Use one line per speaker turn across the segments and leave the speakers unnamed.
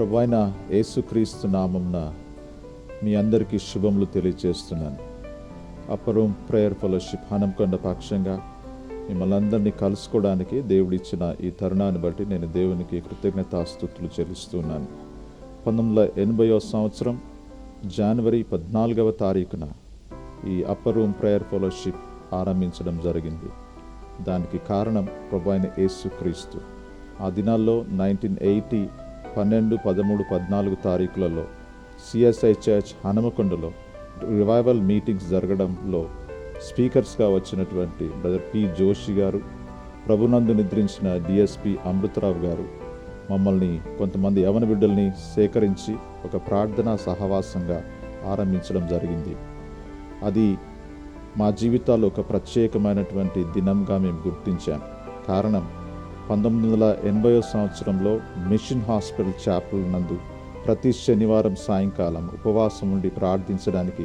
ప్రభువైన యేసుక్రీస్తు నామమున మీ అందరికీ శుభములు తెలియజేస్తున్నాను. Upper room prayer fellowship Hanamkonda పక్షంగా మిమ్మల్ని అందరినీ కలుసుకోవడానికి దేవుడిచ్చిన ఈ తరుణాన్ని బట్టి నేను దేవునికి కృతజ్ఞతాస్తుతులు చెల్లిస్తున్నాను. 1980వ సంవత్సరం జనవరి 14వ తారీఖున ఈ అప్పర్ రూమ్ ప్రేయర్ ఫెలోషిప్ ఆరంభించడం జరిగింది. దానికి కారణం ప్రభువైన యేసుక్రీస్తు. ఆ దినాల్లో 1980 12, 13, 14 తారీఖులలో సిఎస్ఐ చర్చ్ హనుమకొండలో రివైవల్ మీటింగ్స్ జరగడంలో స్పీకర్స్గా వచ్చినటువంటి బ్రదర్ పి జోషి గారు, ప్రభునందు నిద్రించిన డిఎస్పి అమృతరావు గారు మమ్మల్ని కొంతమంది యవన బిడ్డల్ని సేకరించి ఒక ప్రార్థనా సహవాసంగా ఆరంభించడం జరిగింది. అది మా జీవితాల్లో ఒక ప్రత్యేకమైనటువంటి దినంగా మేము గుర్తించాం. కారణం 1980వ సంవత్సరంలో మిషన్ హాస్పిటల్ చాపెల్ నందు ప్రతి శనివారం సాయంకాలం ఉపవాసం ఉండి ప్రార్థించడానికి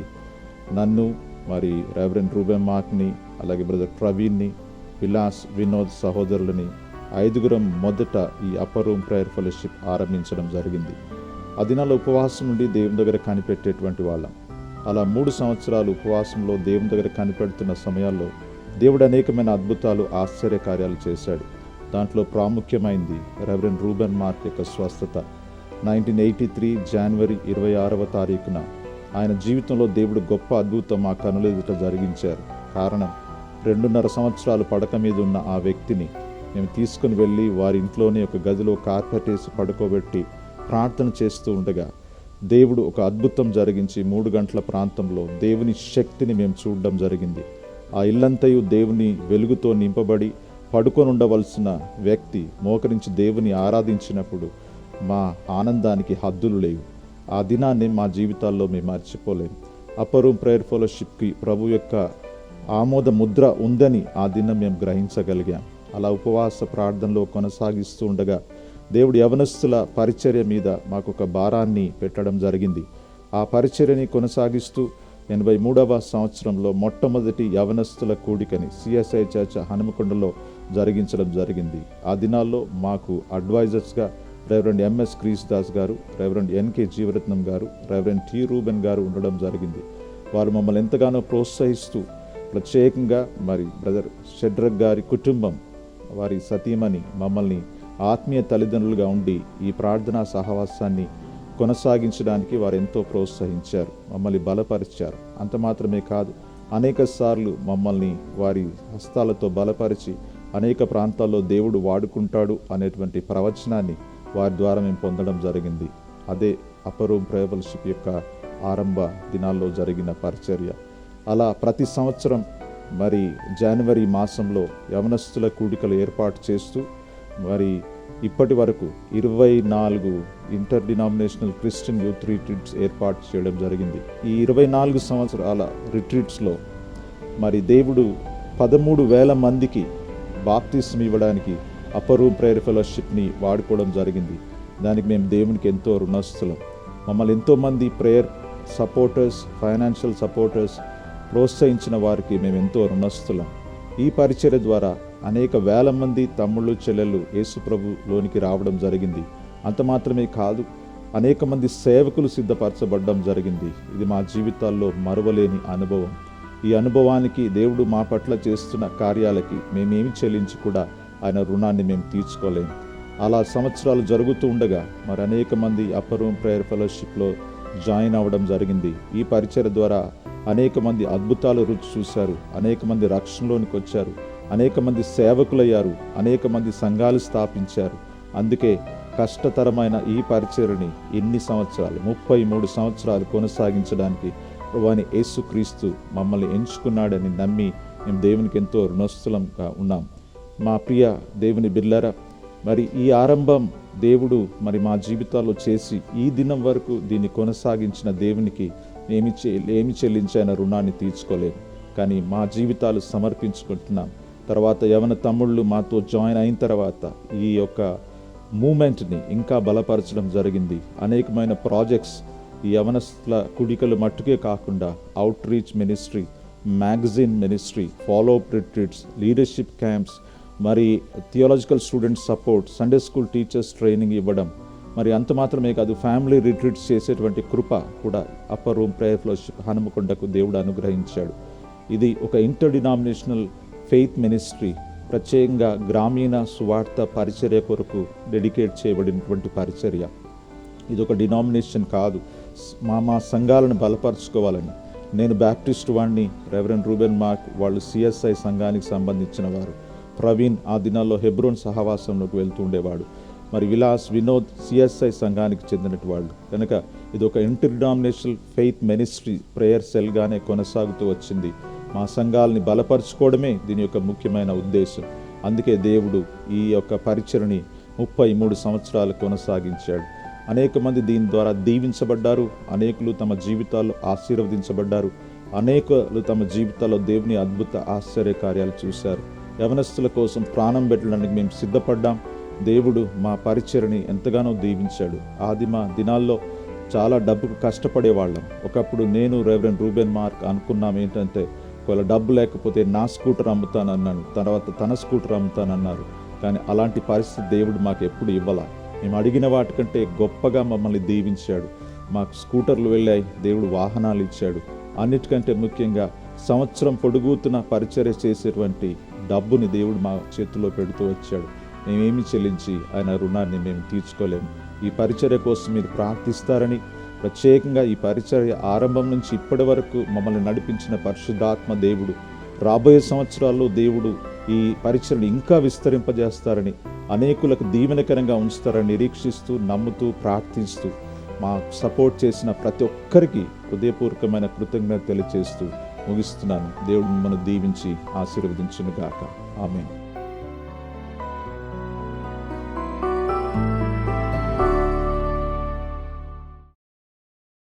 నన్ను, మరి రెవరెండ్ రూబెన్ మార్క్ని, అలాగే బ్రదర్ ప్రవీణ్ని, విలాస్, వినోద్ సహోదరులని 5గురం మొదట ఈ అప్పర్ రూమ్ ప్రేయర్ ఫెలోషిప్ ఆరంభించడం జరిగింది. ఆ దినాల్లో ఉపవాసం ఉండి దేవుని దగ్గర కనిపెట్టేటువంటి వాళ్ళం. అలా 3 సంవత్సరాలు ఉపవాసంలో దేవుని దగ్గర కనిపెడుతున్న సమయాల్లో దేవుడు అనేకమైన అద్భుతాలు, ఆశ్చర్యకార్యాలు చేశాడు. దాంట్లో ప్రాముఖ్యమైంది రెవరెండ్ రూబెన్ మార్క్ యొక్క స్వస్థత. 1983 జనవరి 26వ తారీఖున ఆయన జీవితంలో దేవుడు గొప్ప అద్భుతం మా కనుల ఎదుట జరిగించారు. కారణం 2.5 సంవత్సరాలు పడక మీద ఉన్న ఆ వ్యక్తిని మేము తీసుకుని వెళ్ళి వారి ఇంట్లోనే ఒక గదిలో కార్పెట్ వేసి పడుకోబెట్టి ప్రార్థన చేస్తూ ఉండగా దేవుడు ఒక అద్భుతం జరిగించి 3 గంటల ప్రాంతంలో దేవుని శక్తిని మేము చూడడం జరిగింది. ఆ ఇల్లంతయు దేవుని వెలుగుతో నింపబడి పడుకొని ఉండవలసిన వ్యక్తి మోకరించి దేవుని ఆరాధించినప్పుడు మా ఆనందానికి హద్దులు లేవు. ఆ దినాన్ని మా జీవితాల్లో మేము మర్చిపోలేము. అప్పర్ రూమ్ ప్రేయర్ ఫెలోషిప్కి ప్రభు యొక్క ఆమోద ముద్ర ఉందని ఆ దినం మేము గ్రహించగలిగాం. అలా ఉపవాస ప్రార్థనలో కొనసాగిస్తూ ఉండగా దేవుడు యవనస్తుల పరిచర్య మీద మాకు ఒక భారాన్ని పెట్టడం జరిగింది. ఆ పరిచర్యని కొనసాగిస్తూ 83వ సంవత్సరంలో మొట్టమొదటి యవనస్తుల కూడికని సిఎస్ఐ చర్చ్ హనుమకొండలో జరిగించడం జరిగింది. ఆ దినాల్లో మాకు అడ్వైజర్స్గా రెవరెండ్ ఎంఎస్ క్రీస్దాస్ గారు, రెవరెండ్ ఎన్కే జీవరత్నం గారు, రెవరెండ్ టి రూబెన్ గారు ఉండడం జరిగింది. వారు మమ్మల్ని ఎంతగానో ప్రోత్సహిస్తూ ప్రత్యేకంగా మరి బ్రదర్ షడ్రక్ గారి కుటుంబం, వారి సతీమణి మమ్మల్ని ఆత్మీయ తల్లిదండ్రులుగా ఉండి ఈ ప్రార్థనా సహవాసాన్ని కొనసాగించడానికి వారు ఎంతో ప్రోత్సహించారు, మమ్మల్ని బలపరిచారు. అంత మాత్రమే కాదు, అనేక సార్లు మమ్మల్ని వారి హస్తాలతో బలపరిచి అనేక ప్రాంతాల్లో దేవుడు వాడుకుంటాడు అనేటువంటి ప్రవచనాన్ని వారి ద్వారా మేము పొందడం జరిగింది. అదే అప్పర్ రూమ్ ప్రేయర్ ఫెలోషిప్ యొక్క ఆరంభ దినాల్లో జరిగిన పరిచర్య. అలా ప్రతి సంవత్సరం మరి జనవరి మాసంలో యవనస్తుల కూడికలు ఏర్పాటు చేస్తూ మరి ఇప్పటి వరకు 24 inter denominational Christian youth retreats ఏర్పాటు చేయడం జరిగింది. ఈ 24 సంవత్సరాల రిట్రీట్స్లో మరి దేవుడు 13,000 మందికి బాప్తిస్మం ఇవ్వడానికి అప్పర్ రూమ్ ప్రేయర్ ఫెలోషిప్ని వాడుకోవడం జరిగింది. దానికి మేము దేవునికి ఎంతో రుణస్తులం. మమ్మల్ని ఎంతోమంది ప్రేయర్ సపోర్టర్స్, ఫైనాన్షియల్ సపోర్టర్స్ ప్రోత్సహించిన వారికి మేము ఎంతో రుణస్తులం. ఈ పరిచర్య ద్వారా అనేక వేల మంది తమ్ముళ్ళు, చెల్లెళ్ళు యేసు ప్రభులోనికి రావడం జరిగింది. అంత మాత్రమే కాదు, అనేక మంది సేవకులు సిద్ధపరచబడడం జరిగింది. ఇది మా జీవితాల్లో మరువలేని అనుభవం. ఈ అనుభవానికి దేవుడు మా పట్ల చేస్తున్న కార్యాలకి మేమేమి చెల్లించి కూడా ఆయన రుణాన్ని మేము తీర్చుకోలేము. అలా సంవత్సరాలు జరుగుతూ ఉండగా మరి అనేక మంది అప్పర్ రూమ్ ప్రేయర్ ఫెలోషిప్లో జాయిన్ అవ్వడం జరిగింది. ఈ పరిచర్య ద్వారా అనేక మంది అద్భుతాలు రుచి చూశారు, అనేక మంది రక్షణలోనికి వచ్చారు, అనేక మంది సేవకులయ్యారు, అనేక మంది సంఘాలు స్థాపించారు. అందుకే కష్టతరమైన ఈ పరిచర్యని ఇన్ని సంవత్సరాలు 33 సంవత్సరాలు కొనసాగించడానికి ప్రభువైన యేసుక్రీస్తు మమ్మల్ని ఎంచుకున్నాడని నమ్మి మేము దేవునికి ఎంతో రుణస్తులంగా ఉన్నాం. మా ప్రియ దేవుని బిడ్డలారా, మరి ఈ ఆరంభం దేవుడు మరి మా జీవితాల్లో చేసి ఈ దినం వరకు దీన్ని కొనసాగించిన దేవునికి ఏమి చెల్లించైన రుణాన్ని తీర్చుకోలేము. కానీ మా జీవితాలు సమర్పించుకుంటున్నాం. తర్వాత యవన తమ్ముళ్ళు మాతో జాయిన్ అయిన తర్వాత ఈ యొక్క మూమెంట్ని ఇంకా బలపరచడం జరిగింది. అనేకమైన ప్రాజెక్ట్స్ ఈ యవనస్తుల కుడికలు మట్టుకే కాకుండా outreach ministry, magazine ministry, follow up retreats, leadership camps, మరి theological student support, Sunday school teachers training ఇవ్వడం, మరి అంత మాత్రమే కాదు, ఫ్యామిలీ రిట్రీట్స్ చేసేటువంటి కృప కూడా అప్పర్ రూమ్ ప్రేయర్ ఫెలోషిప్ హనుమకొండకు దేవుడు అనుగ్రహించాడు. ఇది ఒక ఇంటర్ డినామినేషనల్ ఫెయిత్ మినిస్ట్రీ, ప్రత్యేకంగా గ్రామీణ సువార్త పరిచర్య కొరకు డెడికేట్ చేయబడినటువంటి పరిచర్య. ఇది ఒక డినామినేషన్ కాదు, మా సంఘాలను బలపరుచుకోవాలని. నేను బ్యాప్టిస్ట్ వాడిని, రెవరెండ్ రూబెన్ మార్క్ వాళ్ళు సిఎస్ఐ సంఘానికి సంబంధించిన వారు. ప్రవీణ్ ఆ దినాల్లో హెబ్రోన్ సహవాసంలోకి వెళ్తూ ఉండేవాడు. మరి విలాస్, వినోద్ సిఎస్ఐ సంఘానికి చెందినటు వాళ్ళు. కనుక ఇది ఒక interdenominational faith ministry prayer సెల్గానే కొనసాగుతూ వచ్చింది. మా సంఘాలని బలపరుచుకోవడమే దీని యొక్క ముఖ్యమైన ఉద్దేశం. అందుకే దేవుడు ఈ యొక్క పరిచర్ని 33 సంవత్సరాలు కొనసాగించాడు. అనేక మంది దీని ద్వారా దీవించబడ్డారు, అనేకులు తమ జీవితాల్లో ఆశీర్వదించబడ్డారు, అనేకులు తమ జీవితాల్లో దేవుని అద్భుత ఆశ్చర్య కార్యాలు చూశారు. యవనస్తుల కోసం ప్రాణం పెట్టడానికి మేము సిద్ధపడ్డాం. దేవుడు మా పరిచర్ని ఎంతగానో దీవించాడు. ఆదిమ దినాల్లో చాలా డబ్బుకు కష్టపడేవాళ్ళం. ఒకప్పుడు నేను రెవరెండ్ రూబెన్ మార్క్ అనుకున్నాం ఏంటంటే, ఒకవేళ డబ్బు లేకపోతే నా స్కూటర్ అమ్ముతానన్నాను, తర్వాత తన స్కూటర్ అమ్ముతానన్నారు. కానీ అలాంటి పరిస్థితి దేవుడు మాకు ఎప్పుడు ఇవ్వాల. మేము అడిగిన వాటికంటే గొప్పగా మమ్మల్ని దీవించాడు. మాకు స్కూటర్లు వెళ్ళాయి, దేవుడు వాహనాలు ఇచ్చాడు. అన్నిటికంటే ముఖ్యంగా సంవత్సరం పొడుగుతున్న పరిచర్య చేసేటువంటి డబ్బుని దేవుడు మా చేతిలో పెడుతూ వచ్చాడు. మేమేమి చెల్లించి ఆయన రుణాన్ని మేము తీర్చుకోలేము. ఈ పరిచర్య కోసం మీరు ప్రార్థిస్తారని, ప్రత్యేకంగా ఈ పరిచర్య ఆరంభం నుంచి ఇప్పటి వరకు మమ్మల్ని నడిపించిన పరిశుద్ధాత్మ దేవుడు రాబోయే సంవత్సరాల్లో దేవుడు ఈ పరిచర్యను ఇంకా విస్తరింపజేస్తారని, అనేకులకు దీవెనకరంగా ఉంచుతారని నిరీక్షిస్తూ, నమ్ముతూ, ప్రార్థిస్తూ మా సపోర్ట్ చేసిన ప్రతి ఒక్కరికి హృదయపూర్వకమైన కృతజ్ఞత తెలియజేస్తూ ముగిస్తున్నాను. దేవుడు మిమ్మల్ని దీవించి ఆశీర్వదించును గాక. ఆమేన్.